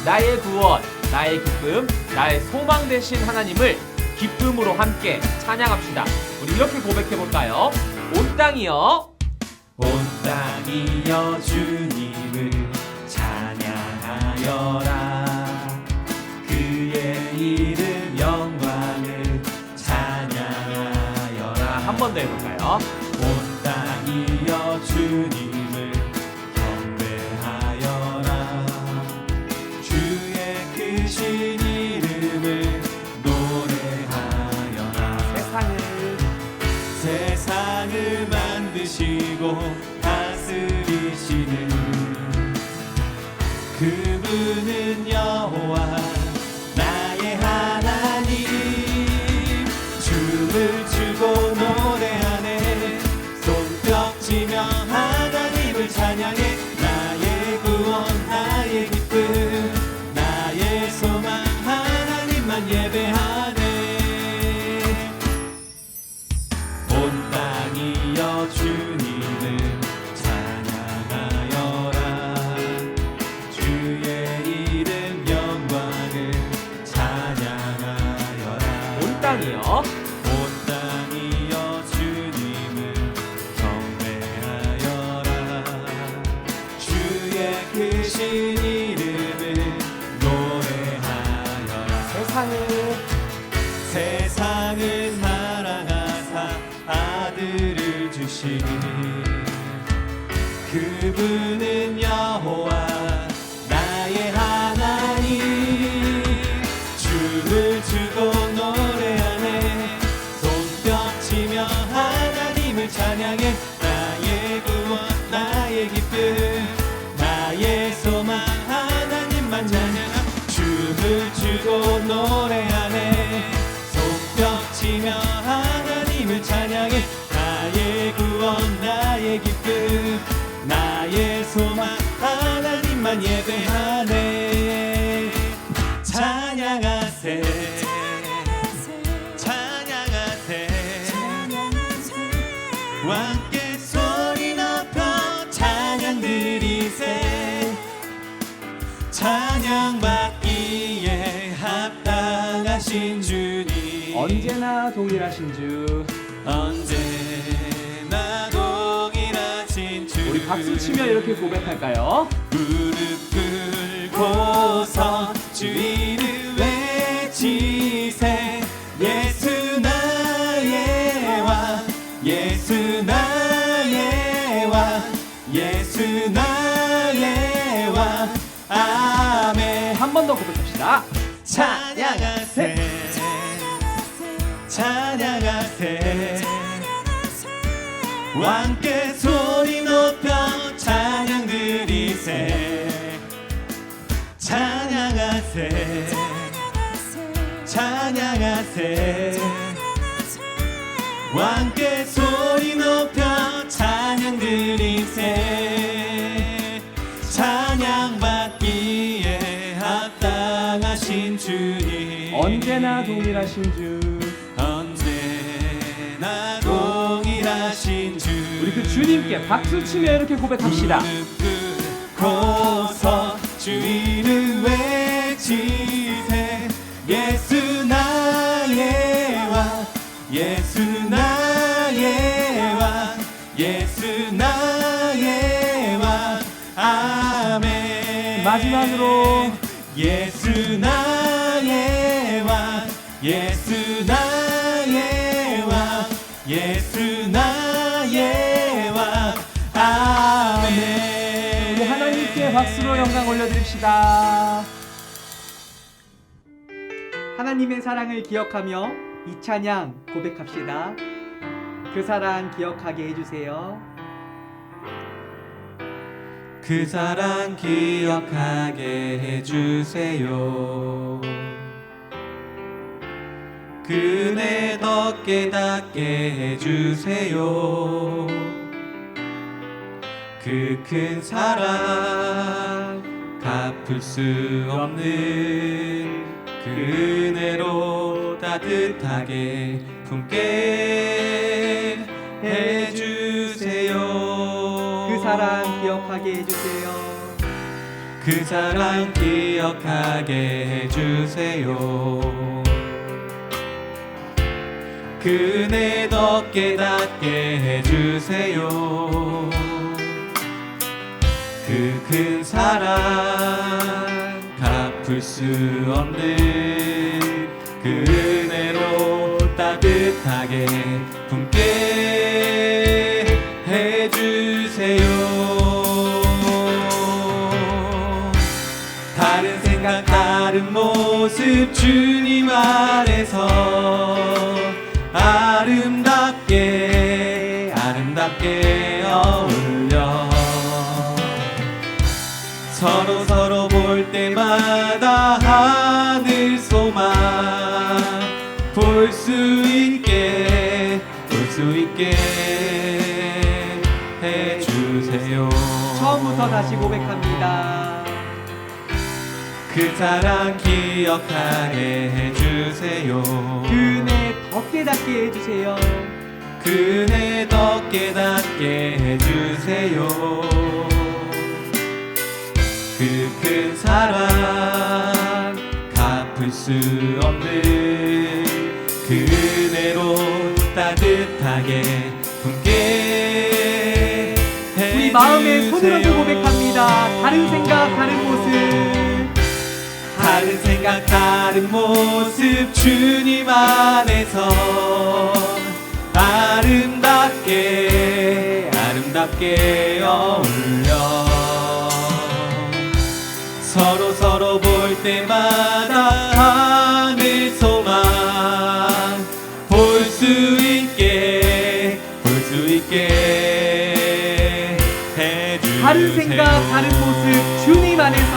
나의 구원, 나의 기쁨, 나의 소망 되신 하나님을 기쁨으로 함께 찬양합시다. 우리 이렇게 고백해볼까요? 온 땅이여, 온 땅이여 주님을 찬양하여라. 그의 이름 영광을 찬양하여라. 한 번 더 해볼까요? 온 땅이여 주님을 경배하여라. 주의 크신 이름을 노래하여라. 세상을 만드시고 다스리시는 그분은 여호와 나의 하나님. 춤을 추고 노래하네. 손뼉치며 하나님을 찬양해. 나의 구원 나의 기쁨 나의 소망 하나님만 예배하네. 온 땅이여 주님을 찬양하여라. 주의 이름 영광을 찬양하여라. 온 땅이여, 온 땅이여 주님을 경배하여라. 주의 크신 이름을 노래하여라. 세상을 사랑하사 아들을 주신 그분은 여호와 나의 하나님. 춤을 추고 노래하네. 손뼉치며 하나님을 찬양해. 나의 구원 나의 기쁨 나의 소망 하나님만 찬양하. 춤을 추고 노래하네. 손뼉치며 하나님을 찬양해. 나의 구원 나의 기쁨 나의 소망 하나님만 예배하네. 찬양하세 찬양하세 왕께 소리 높여 찬양 드리세. 찬양받기에 합당하신 주님. 언제나 동일하신 주. 언제나 동일하신 주. 우리 박수 치며 이렇게 고백할까요? 무릎 꿇고서 주 이름 외치세. 예수 나의 왕 예수 나의 왕 예수 나의 왕. 아멘. 한 번 더 고백합시다. 찬양하세 찬양하세 왕께 소리 높여 찬양 드리세. 찬양하세 찬양하세 왕께 소리 높여 찬양 드리세. 찬양받기에 합당하신 주님. 언제나 동일하신 주. 언제나 동일하신 주. 우리 그 주님께 박수 치며 이렇게 고백합시다. 무릎 꿇고서 주 이름 외치세. 예수 나의 왕 예수 나의 왕 예수 나의 왕. 아멘. 마지막으로 예수 나의 왕 예수 나의 왕 예수 나의 왕. 아멘. 우리 하나님께 박수로 영광 올려드립시다. 하나님의 사랑을 기억하며 이 찬양 고백합시다. 그 사랑 기억하게 해주세요. 그 사랑 기억하게 해주세요. 그네 더 깨닫게 해주세요. 그 큰 사랑 갚을 수 없는 그 은혜로 따뜻하게 품게 해주세요. 그 사랑 기억하게 해주세요. 그 그 사랑 기억하게 해주세요. 그 은혜 더 깨닫게 해주세요. 그 큰 사랑 갚을 수 없는 그 은혜로 따뜻하게 품게 해주세요. 다른 생각 다른 모습 주님 안에서 아름답게 아름답게 어울려 서로 볼 때마다 하늘 소망 볼 수 있게 해주세요. 처음부터 다시 고백합니다. 그 사랑 기억하게 해주세요. 그 은혜 더 깨닫게 해주세요. 그 은혜 더 깨닫게 해주세요. 그 큰 사랑 갚을 수 없는 그 은혜로 따뜻하게 품게 해주세요. 우리 마음에 손을 얹고 고백합니다. 다른 생각 다른 모습 다른 생각 다른 모습 주님 안에서 아름답게 아름답게 어울려 서로 볼 때마다 하늘 소망 볼 수 있게 해주세요. 다른 생각 다른 모습 주님 안에서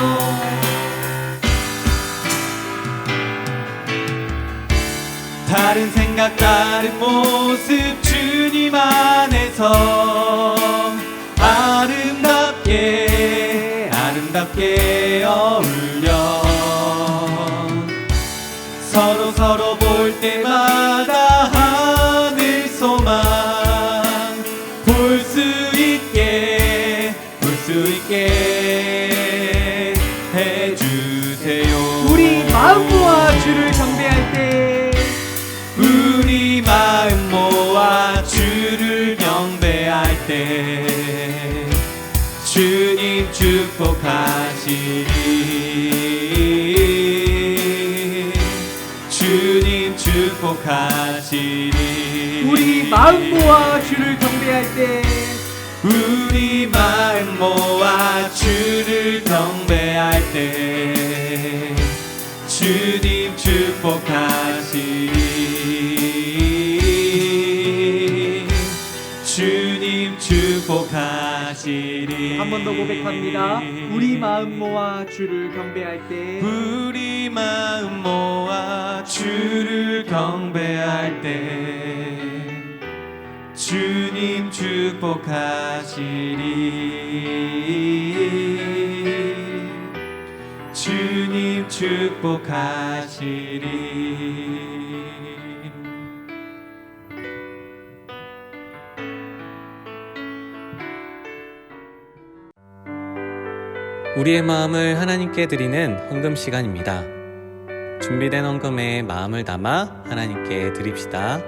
다른 생각 다른 모습 주님 안에서 아름답게 아름답게 어울려 서로 볼 때마다 하늘 소망 볼 수 있게 해주세요. 우리 마음 모아 주를 경배할 때 우리 마음 모아 주를 경배할 때 주님 축복하시리 주님 축복하시리 우리 마음 모아 주를 경배할 때 우리 마음 모아 주를 경배할 때 주님 축복하시리 주님 축복하시리 한 번 더 고백합니다. 우리 마음 모아 주를 경배할 때 우리 마음 모아 주를 경배할 때 주님 축복하시리 주님 축복하시리. 우리의 마음을 하나님께 드리는 헌금 시간입니다. 준비된 헌금에 마음을 담아 하나님께 드립시다.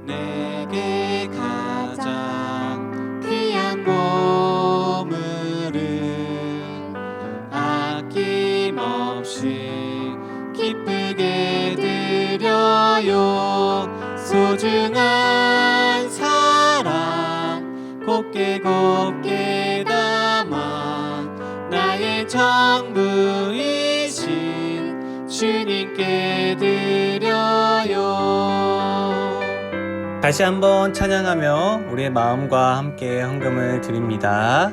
내게 가장 귀한 보물은 아낌없이 기쁘게 드려요. 소중한 사랑 곱게 담아 나의 전부이신 주님께 드려요. 다시 한번 찬양하며 우리의 마음과 함께 헌금을 드립니다.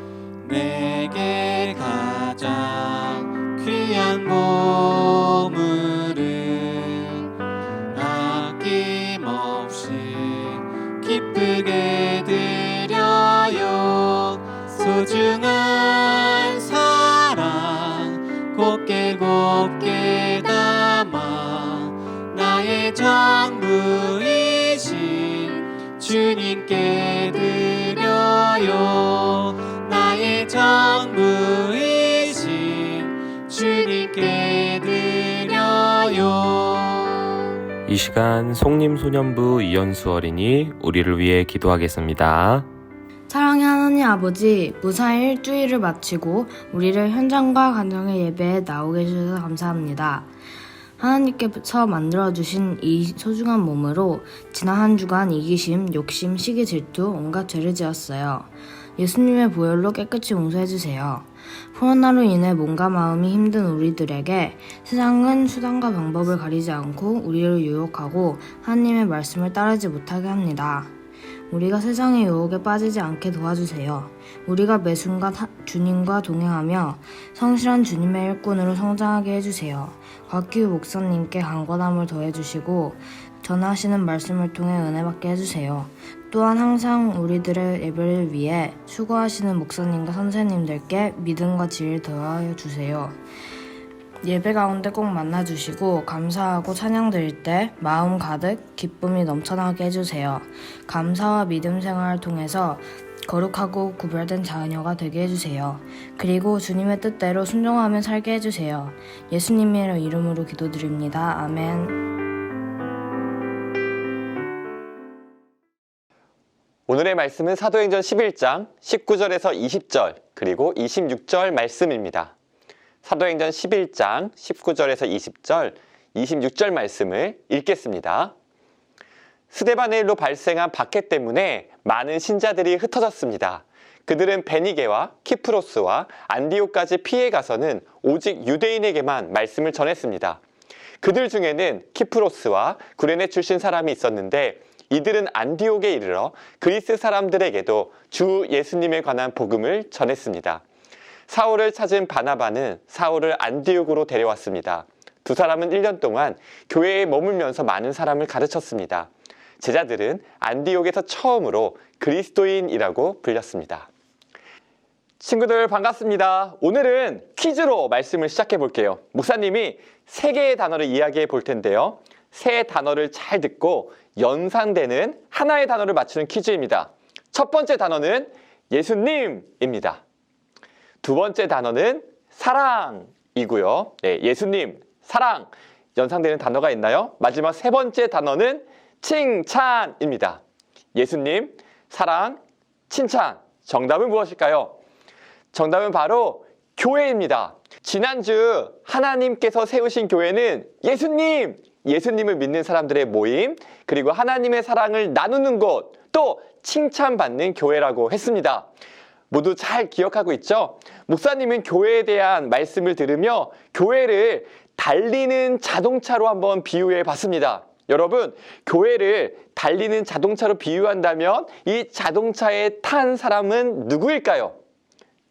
내게 가장 귀한 보물은 아낌없이 기쁘게 드려요. 소중한 사랑 곱게 담아 나의 전부이신 주님께 드려 이 시간 송림소년부 이현수 어린이 우리를 위해 기도하겠습니다. 사랑의 하나님 아버지, 무사히 일주일을 마치고 우리를 현장과 가정의 예배에 나오게 해주셔서 감사합니다. 하나님께서 만들어주신 이 소중한 몸으로 지난 한 주간 이기심, 욕심, 시기, 질투, 온갖 죄를 지었어요. 예수님의 보혈로 깨끗이 용서해주세요. 코로나로 인해 몸과 마음이 힘든 우리들에게 세상은 수단과 방법을 가리지 않고 우리를 유혹하고 하나님의 말씀을 따르지 못하게 합니다. 우리가 세상의 유혹에 빠지지 않게 도와주세요. 우리가 매 순간 주님과 동행하며 성실한 주님의 일꾼으로 성장하게 해주세요. 곽기우 목사님께 강건함을 더해주시고 전하시는 말씀을 통해 은혜 받게 해주세요. 또한 항상 우리들의 예배를 위해 수고하시는 목사님과 선생님들께 믿음과 지혜를 더하여 주세요. 예배 가운데 꼭 만나주시고 감사하고 찬양 드릴 때 마음 가득 기쁨이 넘쳐나게 해주세요. 감사와 믿음 생활을 통해서 거룩하고 구별된 자녀가 되게 해주세요. 그리고 주님의 뜻대로 순종하며 살게 해주세요. 예수님의 이름으로 기도드립니다. 아멘. 오늘의 말씀은 사도행전 11장 19절에서 20절 그리고 26절 말씀입니다. 사도행전 11장 19절에서 20절, 26절 말씀을 읽겠습니다. 스데반의 일로 발생한 박해 때문에 많은 신자들이 흩어졌습니다. 그들은 베니게와 키프로스와 안디옥까지 피해 가서는 오직 유대인에게만 말씀을 전했습니다. 그들 중에는 키프로스와 구레네 출신 사람이 있었는데 이들은 안디옥에 이르러 그리스 사람들에게도 주 예수님에 관한 복음을 전했습니다. 사울을 찾은 바나바는 사울을 안디옥으로 데려왔습니다. 두 사람은 1년 동안 교회에 머물면서 많은 사람을 가르쳤습니다. 제자들은 안디옥에서 처음으로 그리스도인이라고 불렸습니다. 친구들 반갑습니다. 오늘은 퀴즈로 말씀을 시작해 볼게요. 목사님이 3개의 단어를 이야기해 볼 텐데요. 3단어를 잘 듣고 연상되는 하나의 단어를 맞추는 퀴즈입니다. 첫 번째 단어는 예수님입니다. 두 번째 단어는 사랑이고요. 네, 예수님, 사랑, 연상되는 단어가 있나요? 마지막 3번째 단어는 칭찬입니다. 예수님, 사랑, 칭찬. 정답은 무엇일까요? 정답은 바로 교회입니다. 지난주 하나님께서 세우신 교회는 예수님을 믿는 사람들의 모임, 그리고 하나님의 사랑을 나누는 곳, 또 칭찬받는 교회라고 했습니다. 모두 잘 기억하고 있죠? 목사님은 교회에 대한 말씀을 들으며 교회를 달리는 자동차로 한번 비유해 봤습니다. 여러분, 교회를 달리는 자동차로 비유한다면 이 자동차에 탄 사람은 누구일까요?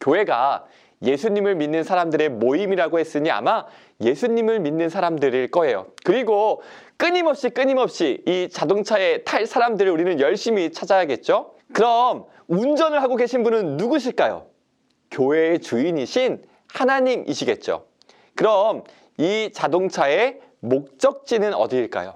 교회가 예수님을 믿는 사람들의 모임이라고 했으니 아마 예수님을 믿는 사람들일 거예요. 그리고 끊임없이 이 자동차에 탈 사람들을 우리는 열심히 찾아야겠죠? 그럼 운전을 하고 계신 분은 누구실까요? 교회의 주인이신 하나님이시겠죠. 그럼 이 자동차의 목적지는 어디일까요?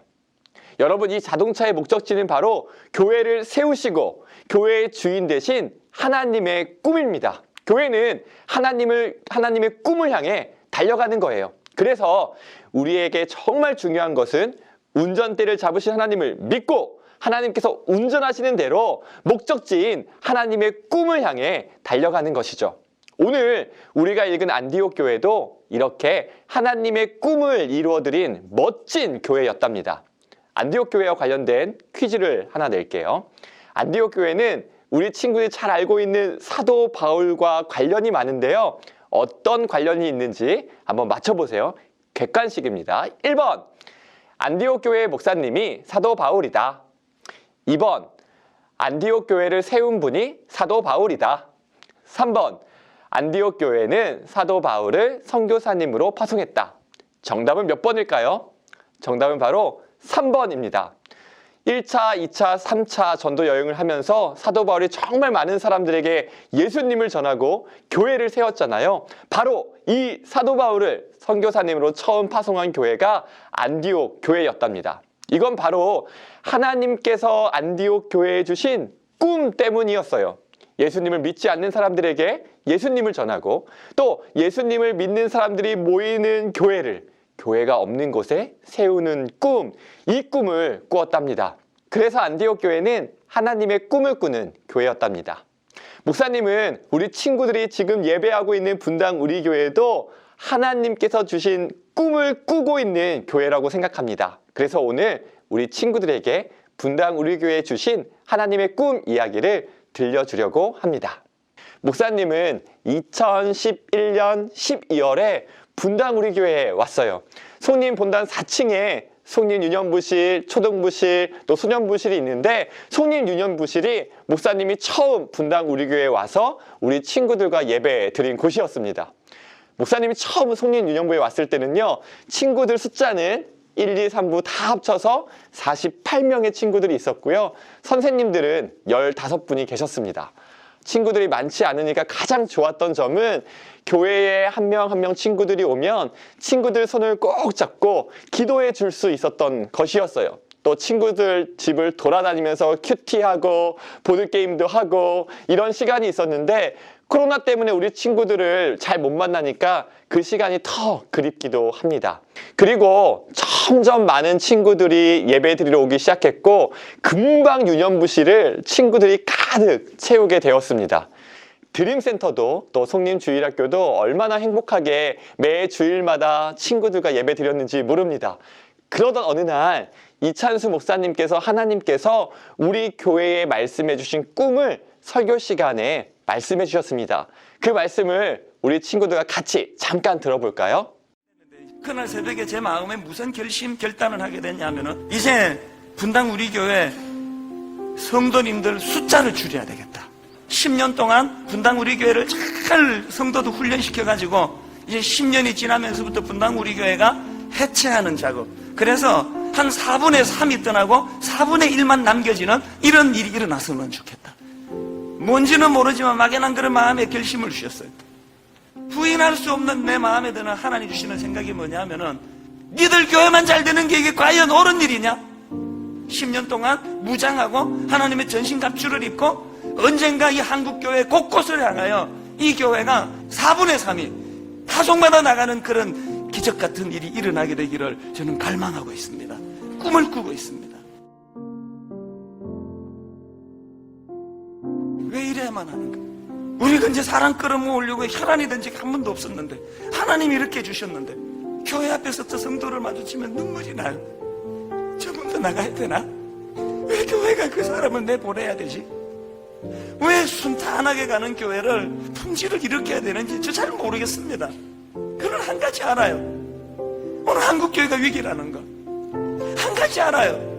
여러분, 이 자동차의 목적지는 바로 교회를 세우시고 교회의 주인 되신 하나님의 꿈입니다. 교회는 하나님의 꿈을 향해 달려가는 거예요. 그래서 우리에게 정말 중요한 것은 운전대를 잡으신 하나님을 믿고 하나님께서 운전하시는 대로 목적지인 하나님의 꿈을 향해 달려가는 것이죠. 오늘 우리가 읽은 안디옥 교회도 이렇게 하나님의 꿈을 이루어드린 멋진 교회였답니다. 안디옥 교회와 관련된 퀴즈를 하나 낼게요. 안디옥 교회는 우리 친구들이 잘 알고 있는 사도 바울과 관련이 많은데요. 어떤 관련이 있는지 한번 맞춰보세요. 객관식입니다. 1번, 안디옥 교회의 목사님이 사도 바울이다. 2번, 안디옥 교회를 세운 분이 사도 바울이다. 3번, 안디옥 교회는 사도 바울을 선교사님으로 파송했다. 정답은 몇 번일까요? 정답은 바로 3번입니다. 1차, 2차, 3차 전도 여행을 하면서 사도 바울이 정말 많은 사람들에게 예수님을 전하고 교회를 세웠잖아요. 바로 이 사도 바울을 선교사님으로 처음 파송한 교회가 안디옥 교회였답니다. 이건 바로 하나님께서 안디옥 교회에 주신 꿈 때문이었어요. 예수님을 믿지 않는 사람들에게 예수님을 전하고 또 예수님을 믿는 사람들이 모이는 교회가 없는 곳에 세우는 꿈, 이 꿈을 꾸었답니다. 그래서 안디옥 교회는 하나님의 꿈을 꾸는 교회였답니다. 목사님은 우리 친구들이 지금 예배하고 있는 분당 우리 교회도 하나님께서 주신 꿈을 꾸고 있는 교회라고 생각합니다. 그래서 오늘 우리 친구들에게 분당 우리 교회에 주신 하나님의 꿈 이야기를 들려주려고 합니다. 목사님은 2011년 12월에 분당 우리 교회에 왔어요. 송림 본당 4층에 송림 유년부실, 초등부실, 또 소년부실이 있는데 송림 유년부실이 목사님이 처음 분당 우리 교회에 와서 우리 친구들과 예배 드린 곳이었습니다. 목사님이 처음 송림 유년부에 왔을 때는요, 친구들 숫자는 1, 2, 3부 다 합쳐서 48명의 친구들이 있었고요. 선생님들은 15분이 계셨습니다. 친구들이 많지 않으니까 가장 좋았던 점은 교회에 한 명 한 명 친구들이 오면 친구들 손을 꼭 잡고 기도해 줄 수 있었던 것이었어요. 또 친구들 집을 돌아다니면서 큐티하고 보드게임도 하고 이런 시간이 있었는데 코로나 때문에 우리 친구들을 잘 못 만나니까 그 시간이 더 그립기도 합니다. 그리고 점점 많은 친구들이 예배 드리러 오기 시작했고 금방 유년부실을 친구들이 가득 채우게 되었습니다. 드림센터도 또 송림주일학교도 얼마나 행복하게 매 주일마다 친구들과 예배 드렸는지 모릅니다. 그러던 어느 날 이찬수 목사님께서 하나님께서 우리 교회에 말씀해 주신 꿈을 설교 시간에 말씀해 주셨습니다. 그 말씀을 우리 친구들과 같이 잠깐 들어볼까요? 그날 새벽에 제 마음에 무슨 결단을 하게 됐냐면은 이제 분당 우리 교회 성도님들 숫자를 줄여야 되겠다. 10년 동안 분당 우리 교회를 잘 성도도 훈련시켜가지고 이제 10년이 지나면서부터 분당 우리 교회가 해체하는 작업. 그래서 한 4분의 3이 떠나고 4분의 1만 남겨지는 이런 일이 일어났으면 좋겠다. 뭔지는 모르지만 막연한 그런 마음에 결심을 주셨어요. 부인할 수 없는 내 마음에 드는 하나님 주시는 생각이 뭐냐면은 니들 교회만 잘 되는 게 이게 과연 옳은 일이냐? 10년 동안 무장하고 하나님의 전신갑주를 입고 언젠가 이 한국교회 곳곳을 향하여 이 교회가 4분의 3이 파송받아 나가는 그런 기적 같은 일이 일어나게 되기를 저는 갈망하고 있습니다. 꿈을 꾸고 있습니다. 왜 이래야만 하는가? 우리가 이제 사람 끌어모으려고 혈안이 된 적이 한 번도 없었는데 하나님이 이렇게 해주셨는데 교회 앞에서 저 성도를 마주치면 눈물이 나요. 조금 더 나가야 되나? 왜 교회가 그 사람을 내보내야 되지? 왜 순탄하게 가는 교회를 품질을 일으켜야 되는지 저 잘 모르겠습니다. 그건 한 가지 알아요. 오늘 한국교회가 위기라는 거 한 가지 알아요.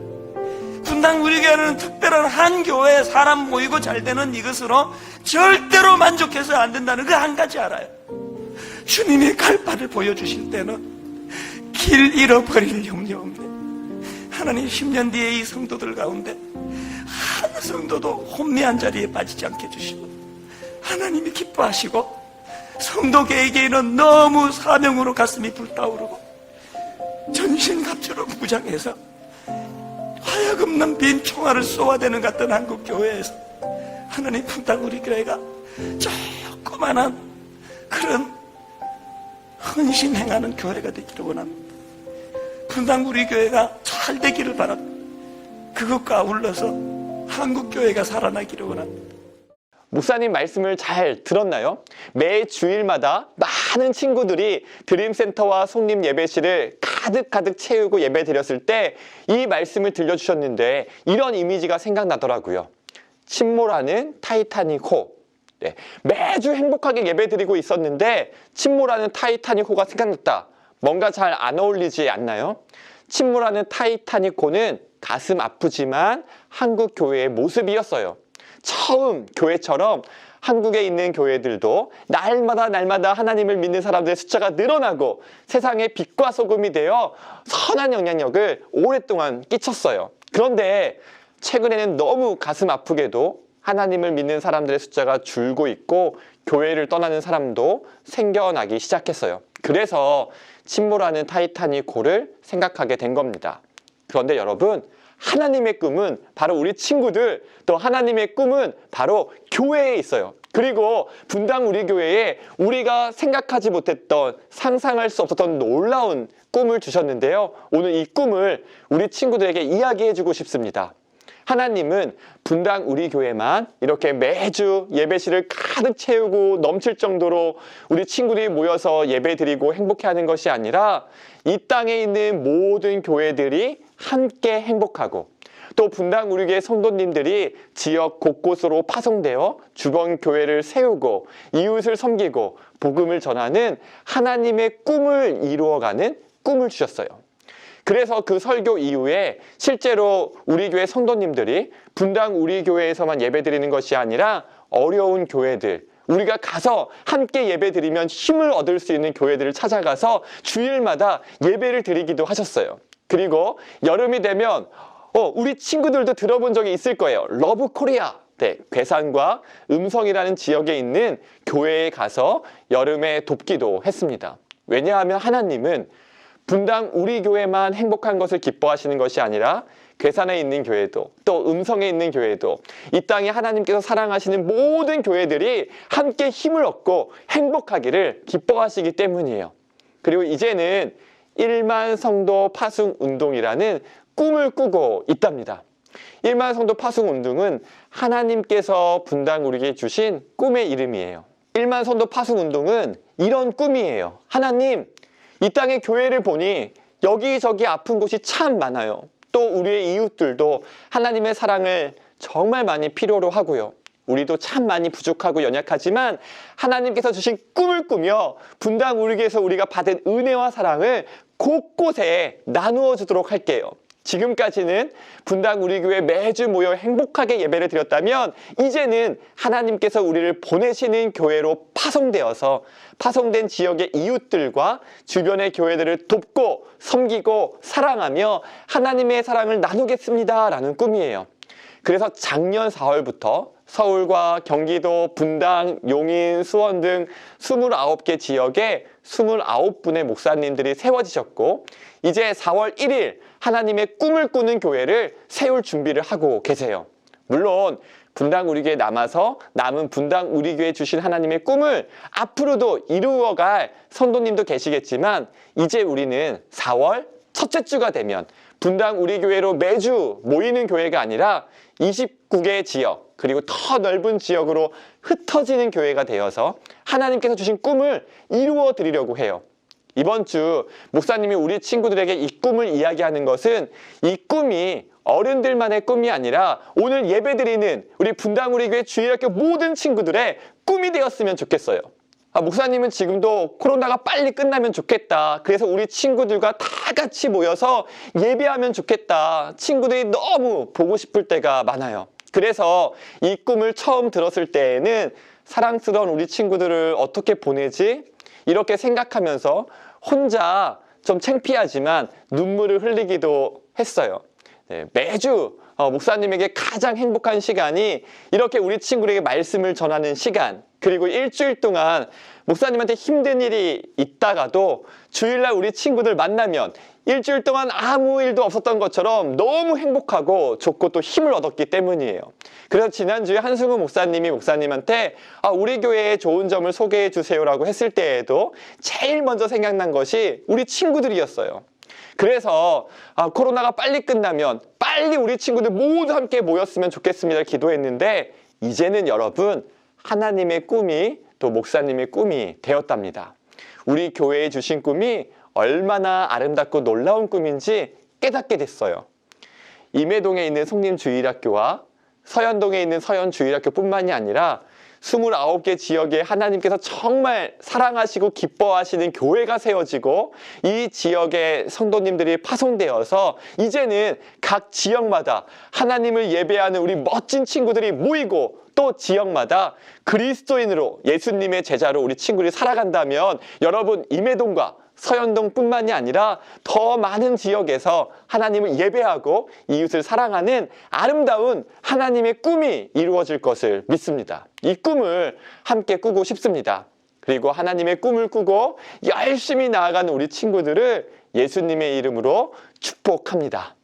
분당 우리 교회는 특별한 한 교회에 사람 모이고 잘 되는 이것으로 절대로 만족해서 안 된다는 거 한 가지 알아요. 주님이 갈바를 보여주실 때는 길 잃어버릴 염려 없네. 하나님 10년 뒤에 이 성도들 가운데 한 성도도 혼미한 자리에 빠지지 않게 해주시고 하나님이 기뻐하시고 성도계에게는 너무 사명으로 가슴이 불타오르고 전신갑주로 무장해서 화약 없는 빈 총알을 쏘아대는 같은 한국교회에서 하나님 분당 우리 교회가 조그만한 그런 헌신 행하는 교회가 되기를 원합니다. 분당 우리 교회가 잘 되기를 바랍니다. 그것과 아울러서 한국교회가 살아나기를 원합니다. 목사님 말씀을 잘 들었나요? 매 주일마다 많은 친구들이 드림센터와 송림 예배실을 가득 채우고 예배 드렸을 때 이 말씀을 들려주셨는데 이런 이미지가 생각나더라고요. 침몰하는 타이타닉호. 네, 매주 행복하게 예배 드리고 있었는데 침몰하는 타이타닉호가 생각났다. 뭔가 잘 안 어울리지 않나요? 침몰하는 타이타닉호는 가슴 아프지만 한국 교회의 모습이었어요. 처음 교회처럼 한국에 있는 교회들도 날마다 하나님을 믿는 사람들의 숫자가 늘어나고 세상의 빛과 소금이 되어 선한 영향력을 오랫동안 끼쳤어요. 그런데 최근에는 너무 가슴 아프게도 하나님을 믿는 사람들의 숫자가 줄고 있고 교회를 떠나는 사람도 생겨나기 시작했어요. 그래서 침몰하는 타이타닉호를 생각하게 된 겁니다. 그런데 여러분, 하나님의 꿈은 바로 우리 친구들, 또 하나님의 꿈은 바로 교회에 있어요. 그리고 분당 우리 교회에 우리가 생각하지 못했던, 상상할 수 없었던 놀라운 꿈을 주셨는데요. 오늘 이 꿈을 우리 친구들에게 이야기해주고 싶습니다. 하나님은 분당 우리 교회만 이렇게 매주 예배실을 가득 채우고 넘칠 정도로 우리 친구들이 모여서 예배드리고 행복해하는 것이 아니라 이 땅에 있는 모든 교회들이 함께 행복하고, 또 분당 우리 교회 성도님들이 지역 곳곳으로 파송되어 주변 교회를 세우고 이웃을 섬기고 복음을 전하는 하나님의 꿈을 이루어가는 꿈을 주셨어요. 그래서 그 설교 이후에 실제로 우리 교회 성도님들이 분당 우리 교회에서만 예배드리는 것이 아니라 어려운 교회들, 우리가 가서 함께 예배드리면 힘을 얻을 수 있는 교회들을 찾아가서 주일마다 예배를 드리기도 하셨어요. 그리고 여름이 되면 우리 친구들도 들어본 적이 있을 거예요. 러브 코리아. 네, 괴산과 음성이라는 지역에 있는 교회에 가서 여름에 돕기도 했습니다. 왜냐하면 하나님은 분당 우리 교회만 행복한 것을 기뻐하시는 것이 아니라 괴산에 있는 교회도, 또 음성에 있는 교회도, 이 땅에 하나님께서 사랑하시는 모든 교회들이 함께 힘을 얻고 행복하기를 기뻐하시기 때문이에요. 그리고 이제는 1만 성도 파송 운동이라는 꿈을 꾸고 있답니다. 1만 성도 파송 운동은 하나님께서 분당 우리에게 주신 꿈의 이름이에요. 1만 성도 파송 운동은 이런 꿈이에요. 하나님, 이 땅의 교회를 보니 여기저기 아픈 곳이 참 많아요. 또 우리의 이웃들도 하나님의 사랑을 정말 많이 필요로 하고요. 우리도 참 많이 부족하고 연약하지만 하나님께서 주신 꿈을 꾸며 분당 우리 교회에서 우리가 받은 은혜와 사랑을 곳곳에 나누어 주도록 할게요. 지금까지는 분당 우리 교회 매주 모여 행복하게 예배를 드렸다면 이제는 하나님께서 우리를 보내시는 교회로 파송되어서 파송된 지역의 이웃들과 주변의 교회들을 돕고 섬기고 사랑하며 하나님의 사랑을 나누겠습니다 라는 꿈이에요. 그래서 작년 4월부터 서울과 경기도, 분당, 용인, 수원 등 29개 지역에 29분의 목사님들이 세워지셨고, 이제 4월 1일 하나님의 꿈을 꾸는 교회를 세울 준비를 하고 계세요. 물론 분당 우리 교회 남아서 남은 분당 우리 교회 주신 하나님의 꿈을 앞으로도 이루어갈 성도님도 계시겠지만, 이제 우리는 4월 첫째 주가 되면 분당 우리 교회로 매주 모이는 교회가 아니라 29개 지역, 그리고 더 넓은 지역으로 흩어지는 교회가 되어서 하나님께서 주신 꿈을 이루어 드리려고 해요. 이번 주 목사님이 우리 친구들에게 이 꿈을 이야기하는 것은 이 꿈이 어른들만의 꿈이 아니라 오늘 예배드리는 우리 분당 우리 교회 주일학교 모든 친구들의 꿈이 되었으면 좋겠어요. 목사님은 지금도 코로나가 빨리 끝나면 좋겠다. 그래서 우리 친구들과 다 같이 모여서 예배하면 좋겠다. 친구들이 너무 보고 싶을 때가 많아요. 그래서 이 꿈을 처음 들었을 때에는 사랑스러운 우리 친구들을 어떻게 보내지? 이렇게 생각하면서 혼자 좀 창피하지만 눈물을 흘리기도 했어요. 네, 매주 목사님에게 가장 행복한 시간이 이렇게 우리 친구에게 말씀을 전하는 시간, 그리고 일주일 동안 목사님한테 힘든 일이 있다가도 주일날 우리 친구들 만나면 일주일 동안 아무 일도 없었던 것처럼 너무 행복하고 좋고 또 힘을 얻었기 때문이에요. 그래서 지난주에 한승우 목사님이 목사님한테 우리 교회의 좋은 점을 소개해 주세요라고 했을 때에도 제일 먼저 생각난 것이 우리 친구들이었어요. 그래서 코로나가 빨리 끝나면 빨리 우리 친구들 모두 함께 모였으면 좋겠습니다 기도했는데, 이제는 여러분 하나님의 꿈이 또 목사님의 꿈이 되었답니다. 우리 교회에 주신 꿈이 얼마나 아름답고 놀라운 꿈인지 깨닫게 됐어요. 임해동에 있는 송림주일학교와 서현동에 있는 서현주일학교뿐만이 아니라 29개 지역에 하나님께서 정말 사랑하시고 기뻐하시는 교회가 세워지고 이 지역의 성도님들이 파송되어서 이제는 각 지역마다 하나님을 예배하는 우리 멋진 친구들이 모이고, 또 지역마다 그리스도인으로 예수님의 제자로 우리 친구들이 살아간다면 여러분 임해동과 서현동뿐만이 아니라 더 많은 지역에서 하나님을 예배하고 이웃을 사랑하는 아름다운 하나님의 꿈이 이루어질 것을 믿습니다. 이 꿈을 함께 꾸고 싶습니다. 그리고 하나님의 꿈을 꾸고 열심히 나아가는 우리 친구들을 예수님의 이름으로 축복합니다.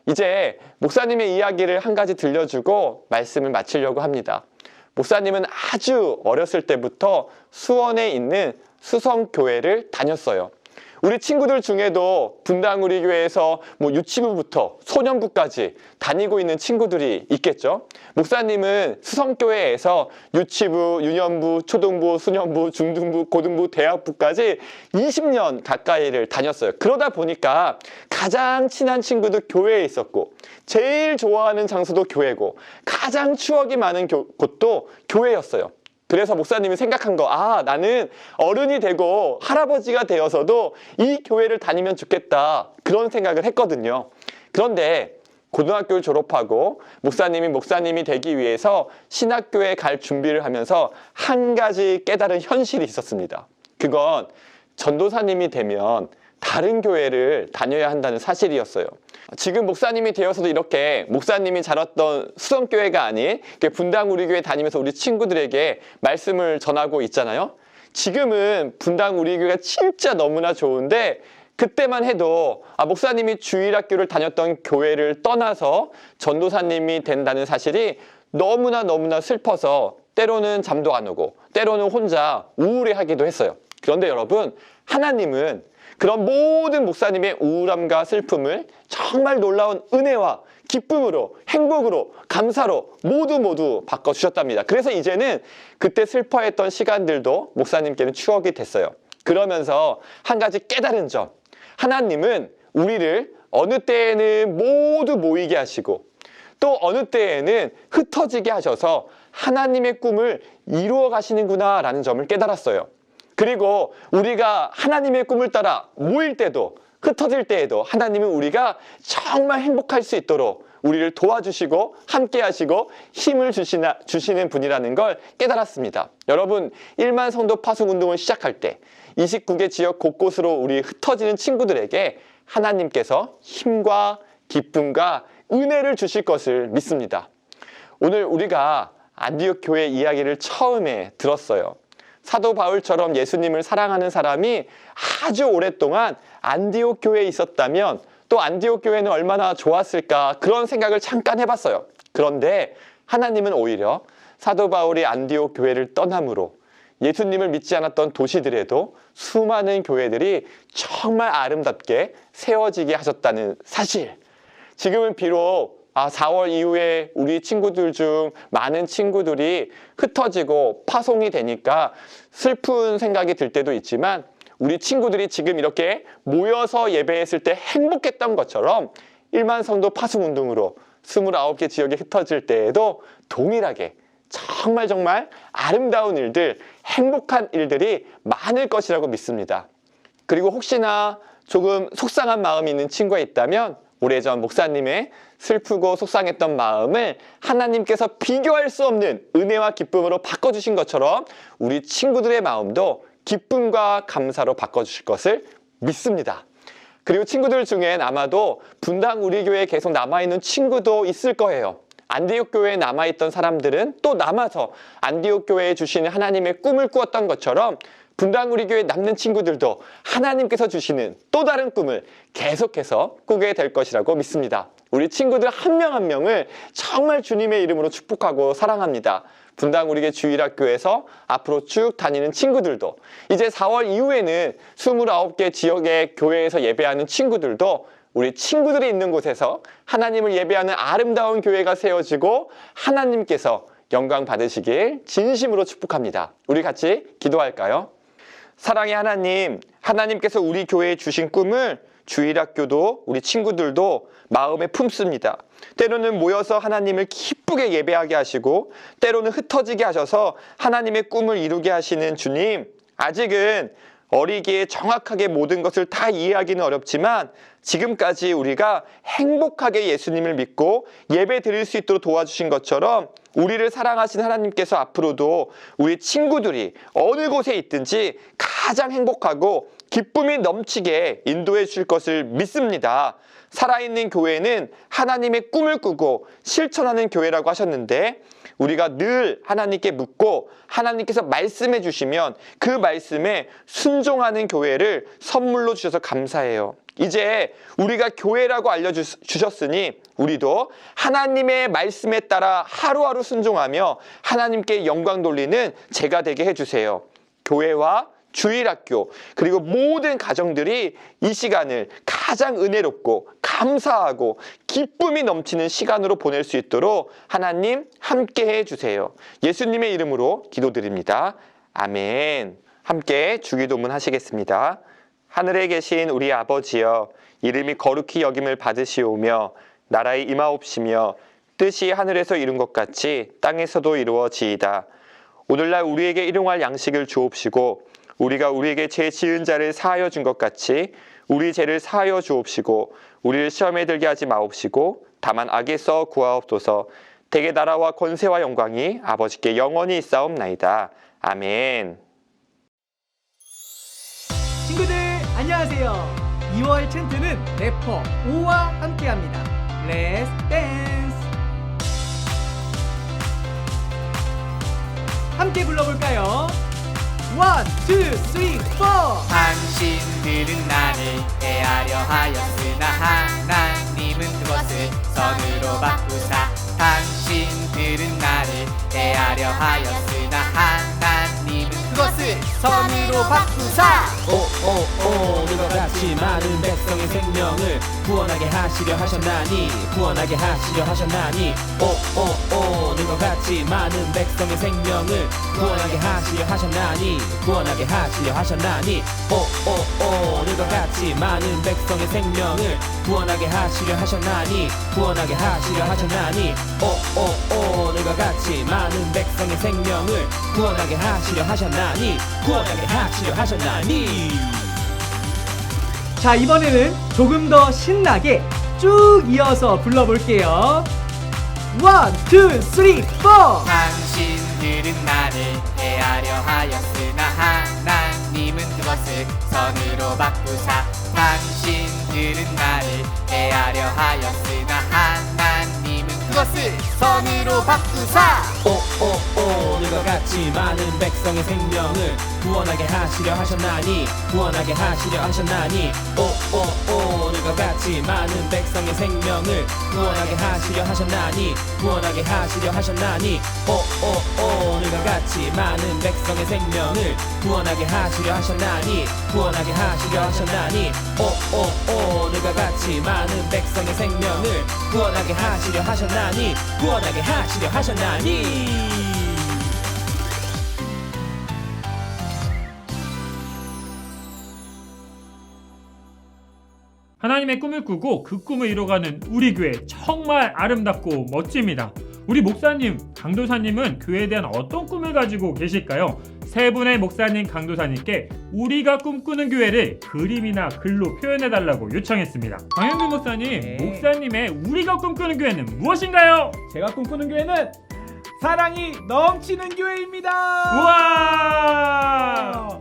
이제 목사님의 이야기를 한 가지 들려주고 말씀을 마치려고 합니다. 목사님은 아주 어렸을 때부터 수원에 있는 수성교회를 다녔어요. 우리 친구들 중에도 분당 우리 교회에서 유치부부터 소년부까지 다니고 있는 친구들이 있겠죠. 목사님은 수성교회에서 유치부, 유년부, 초등부, 수년부, 중등부, 고등부, 대학부까지 20년 가까이를 다녔어요. 그러다 보니까 가장 친한 친구도 교회에 있었고 제일 좋아하는 장소도 교회고 가장 추억이 많은 곳도 교회였어요. 그래서 목사님이 생각한 거, 나는 어른이 되고 할아버지가 되어서도 이 교회를 다니면 좋겠다, 그런 생각을 했거든요. 그런데 고등학교를 졸업하고 목사님이 되기 위해서 신학교에 갈 준비를 하면서 한 가지 깨달은 현실이 있었습니다. 그건 전도사님이 되면 다른 교회를 다녀야 한다는 사실이었어요. 지금 목사님이 되어서도 이렇게 목사님이 자랐던 수성교회가 아닌 분당 우리 교회 다니면서 우리 친구들에게 말씀을 전하고 있잖아요. 지금은 분당 우리 교회가 진짜 너무나 좋은데 그때만 해도 목사님이 주일학교를 다녔던 교회를 떠나서 전도사님이 된다는 사실이 너무나 슬퍼서 때로는 잠도 안 오고 때로는 혼자 우울해하기도 했어요. 그런데 여러분, 하나님은 그런 모든 목사님의 우울함과 슬픔을 정말 놀라운 은혜와 기쁨으로, 행복으로, 감사로 모두 바꿔주셨답니다. 그래서 이제는 그때 슬퍼했던 시간들도 목사님께는 추억이 됐어요. 그러면서 한 가지 깨달은 점, 하나님은 우리를 어느 때에는 모두 모이게 하시고 또 어느 때에는 흩어지게 하셔서 하나님의 꿈을 이루어 가시는구나 라는 점을 깨달았어요. 그리고 우리가 하나님의 꿈을 따라 모일 때도 흩어질 때에도 하나님은 우리가 정말 행복할 수 있도록 우리를 도와주시고 함께 하시고 힘을 주시는 분이라는 걸 깨달았습니다. 여러분, 1만 성도 파송 운동을 시작할 때 29개 지역 곳곳으로 우리 흩어지는 친구들에게 하나님께서 힘과 기쁨과 은혜를 주실 것을 믿습니다. 오늘 우리가 안디옥 교회 이야기를 처음에 들었어요. 사도 바울처럼 예수님을 사랑하는 사람이 아주 오랫동안 안디옥 교회에 있었다면 또 안디옥 교회는 얼마나 좋았을까, 그런 생각을 잠깐 해봤어요. 그런데 하나님은 오히려 사도 바울이 안디옥 교회를 떠남으로 예수님을 믿지 않았던 도시들에도 수많은 교회들이 정말 아름답게 세워지게 하셨다는 사실. 지금은 비록 4월 이후에 우리 친구들 중 많은 친구들이 흩어지고 파송이 되니까 슬픈 생각이 들 때도 있지만 우리 친구들이 지금 이렇게 모여서 예배했을 때 행복했던 것처럼 1만 성도 파송 운동으로 29개 지역에 흩어질 때에도 동일하게 정말 아름다운 일들, 행복한 일들이 많을 것이라고 믿습니다. 그리고 혹시나 조금 속상한 마음이 있는 친구가 있다면 오래전 목사님의 슬프고 속상했던 마음을 하나님께서 비교할 수 없는 은혜와 기쁨으로 바꿔주신 것처럼 우리 친구들의 마음도 기쁨과 감사로 바꿔주실 것을 믿습니다. 그리고 친구들 중엔 아마도 분당 우리 교회에 계속 남아있는 친구도 있을 거예요. 안디옥 교회에 남아있던 사람들은 또 남아서 안디옥 교회에 주시는 하나님의 꿈을 꾸었던 것처럼 분당 우리 교회에 남는 친구들도 하나님께서 주시는 또 다른 꿈을 계속해서 꾸게 될 것이라고 믿습니다. 우리 친구들 한 명 한 명을 정말 주님의 이름으로 축복하고 사랑합니다. 분당 우리 교회 주일학교에서 앞으로 쭉 다니는 친구들도, 이제 4월 이후에는 29개 지역의 교회에서 예배하는 친구들도 우리 친구들이 있는 곳에서 하나님을 예배하는 아름다운 교회가 세워지고 하나님께서 영광 받으시길 진심으로 축복합니다. 우리 같이 기도할까요? 사랑의 하나님, 하나님께서 우리 교회에 주신 꿈을 주일학교도 우리 친구들도 마음에 품습니다. 때로는 모여서 하나님을 기쁘게 예배하게 하시고 때로는 흩어지게 하셔서 하나님의 꿈을 이루게 하시는 주님, 아직은 어리기에 정확하게 모든 것을 다 이해하기는 어렵지만 지금까지 우리가 행복하게 예수님을 믿고 예배 드릴 수 있도록 도와주신 것처럼 우리를 사랑하신 하나님께서 앞으로도 우리 친구들이 어느 곳에 있든지 가장 행복하고 기쁨이 넘치게 인도해 주실 것을 믿습니다. 살아있는 교회는 하나님의 꿈을 꾸고 실천하는 교회라고 하셨는데 우리가 늘 하나님께 묻고 하나님께서 말씀해 주시면 그 말씀에 순종하는 교회를 선물로 주셔서 감사해요. 이제 우리가 교회라고 알려주셨으니 우리도 하나님의 말씀에 따라 하루하루 순종하며 하나님께 영광 돌리는 제가 되게 해주세요. 교회와 주일학교 그리고 모든 가정들이 이 시간을 가장 은혜롭고 감사하고 기쁨이 넘치는 시간으로 보낼 수 있도록 하나님 함께 해주세요. 예수님의 이름으로 기도드립니다. 아멘. 함께 주기도문 하시겠습니다. 하늘에 계신 우리 아버지여, 이름이 거룩히 여김을 받으시오며 나라의 임하옵시며 뜻이 하늘에서 이룬 것 같이 땅에서도 이루어지이다. 오늘날 우리에게 일용할 양식을 주옵시고 우리가 우리에게 죄 지은 자를 사하여 준 것 같이 우리 죄를 사하여 주옵시고 우리를 시험에 들게 하지 마옵시고 다만 악에서 구하옵소서. 대개 나라와 권세와 영광이 아버지께 영원히 있사옵나이다. 아멘. 친구들 안녕하세요. 2월 챈트는 래퍼 오와 함께합니다. Let's dance. 함께 불러볼까요? 1, 2, 3, 4. 당신들은 나를 해하려 하였으나 하나님은 그것을 선으로 바꾸사. 당신들은 나를 해하려 하였으나 하나님은 그것을 선으로 바꾸사. 오오오 누가 같이 많은 백성의 생명을 구원하게 하시려 하셨나니 구원하게 하시려 하셨나니 오오오 누가 같이 많은 백성의 생명을 구원하게 하시려 하셨나니 구원하게 하시려 하셨나니 오오오 누가 같이 많은 백성의 생명을 구원하게 하시려 하셨나니 구원하게 하시려 하셨나니 오오오 누가 같이 많은 백성의 생명을 구원하게 하시려 하셨나니 구원하게 하시려 하셨나니. 자, 이번에는 조금 더 신나게 쭉 이어서 불러볼게요. 1, 2, 3, 4. 당신들은 나를 해하려 하였으나 하나님은 그것을 선으로 바꾸사. 당신들은 나를 해하려 하였으나 하나님은 그것을 선으로 바꾸사. 오오오 누가 같이 많은 백성의 생명을 구원하게 하시려 하셨나니 구원하게 하시려 하셨나니 오오오 누가 같이 많은 백성의 생명을 구원하게 하시려 하셨나니 구원하게 하시려 하셨나니 오오오 누가 같이 많은 백성의 생명을 구원하게 하시려 하셨나니 구원하게 하시려 하셨나니 오오오 누가 같이 많은 백성의 생명을 구원하게 하시려 하셨나니 구원하게 하시려 하셨나니. 하나님의 꿈을 꾸고 그 꿈을 이뤄가는 우리 교회 정말 아름답고 멋집니다. 우리 목사님, 강도사님은 교회에 대한 어떤 꿈을 가지고 계실까요? 세 분의 목사님, 강도사님께 우리가 꿈꾸는 교회를 그림이나 글로 표현해달라고 요청했습니다. 강현규 목사님, 목사님의 우리가 꿈꾸는 교회는 무엇인가요? 제가 꿈꾸는 교회는 사랑이 넘치는 교회입니다. 우와!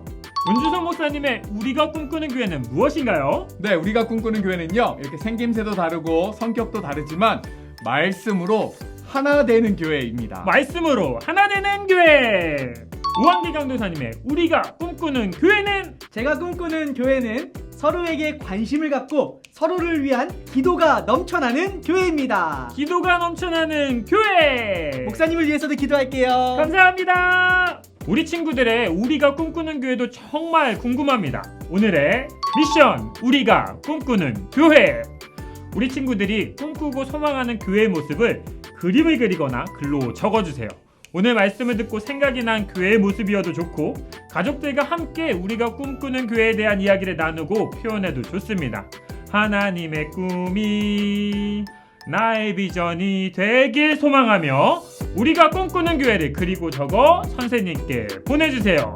은주선 목사님의 우리가 꿈꾸는 교회는 무엇인가요? 네, 우리가 꿈꾸는 교회는요, 이렇게 생김새도 다르고 성격도 다르지만 말씀으로 하나 되는 교회입니다. 말씀으로 하나 되는 교회! 우한기 강도사님의 우리가 꿈꾸는 교회는? 제가 꿈꾸는 교회는 서로에게 관심을 갖고 서로를 위한 기도가 넘쳐나는 교회입니다. 기도가 넘쳐나는 교회! 목사님을 위해서도 기도할게요. 감사합니다. 우리 친구들의 우리가 꿈꾸는 교회도 정말 궁금합니다. 오늘의 미션, 우리가 꿈꾸는 교회. 우리 친구들이 꿈꾸고 소망하는 교회의 모습을 그림을 그리거나 글로 적어주세요. 오늘 말씀을 듣고 생각이 난 교회의 모습이어도 좋고, 가족들과 함께 우리가 꿈꾸는 교회에 대한 이야기를 나누고 표현해도 좋습니다. 하나님의 꿈이 나의 비전이 되길 소망하며 우리가 꿈꾸는 교회를 그리고 적어 선생님께 보내주세요.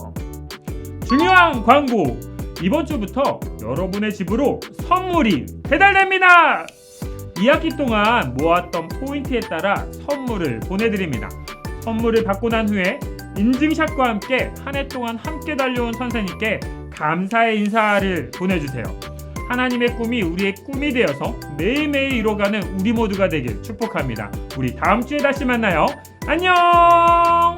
중요한 광고! 이번 주부터 여러분의 집으로 선물이 배달됩니다. 2학기 동안 모았던 포인트에 따라 선물을 보내드립니다. 선물을 받고 난 후에 인증샷과 함께 한 해 동안 함께 달려온 선생님께 감사의 인사를 보내주세요. 하나님의 꿈이 우리의 꿈이 되어서 매일매일 이뤄가는 우리 모두가 되길 축복합니다. 우리 다음 주에 다시 만나요. 안녕!